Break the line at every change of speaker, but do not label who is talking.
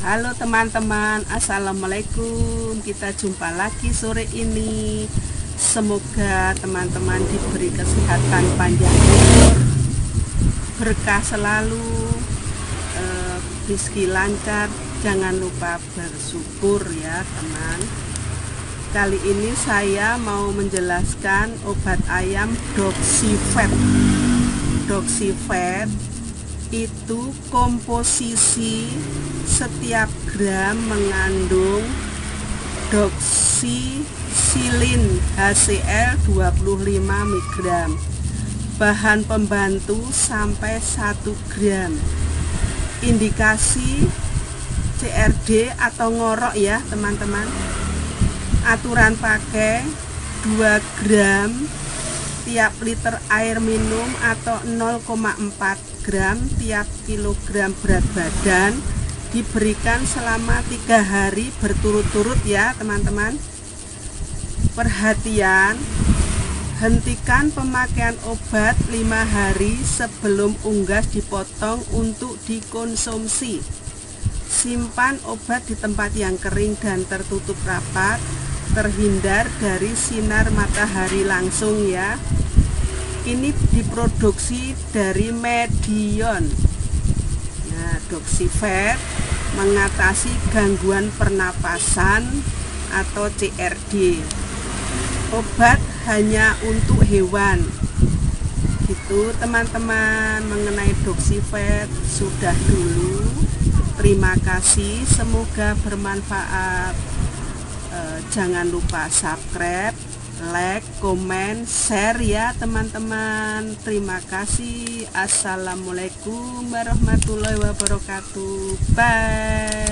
Halo teman-teman, assalamualaikum. Kita jumpa lagi sore ini. Semoga teman-teman diberi kesehatan panjang umur, berkah selalu, rezeki lancar. Jangan lupa bersyukur ya teman. Kali ini saya mau menjelaskan obat ayam Doxyvet. Doxyvet itu komposisi setiap gram mengandung doxycycline HCl 25 mg, bahan pembantu sampai 1 gram. Indikasi CRD atau ngorok ya teman-teman. Aturan pakai 2 gram tiap liter air minum atau 0,4 gram tiap kilogram berat badan. Diberikan selama 3 hari berturut-turut ya teman-teman. Perhatian, hentikan pemakaian obat 5 hari sebelum unggas dipotong untuk dikonsumsi. Simpan obat di tempat yang kering dan tertutup rapat, terhindar dari sinar matahari langsung ya. Ini diproduksi dari Medion. Nah, Doxyvet mengatasi gangguan pernapasan atau CRD. Obat hanya untuk hewan. Gitu teman-teman, mengenai Doxyvet sudah dulu. Terima kasih, semoga bermanfaat. Jangan lupa subscribe, like, komen, share ya teman-teman. Terima kasih. Assalamualaikum warahmatullahi wabarakatuh. Bye.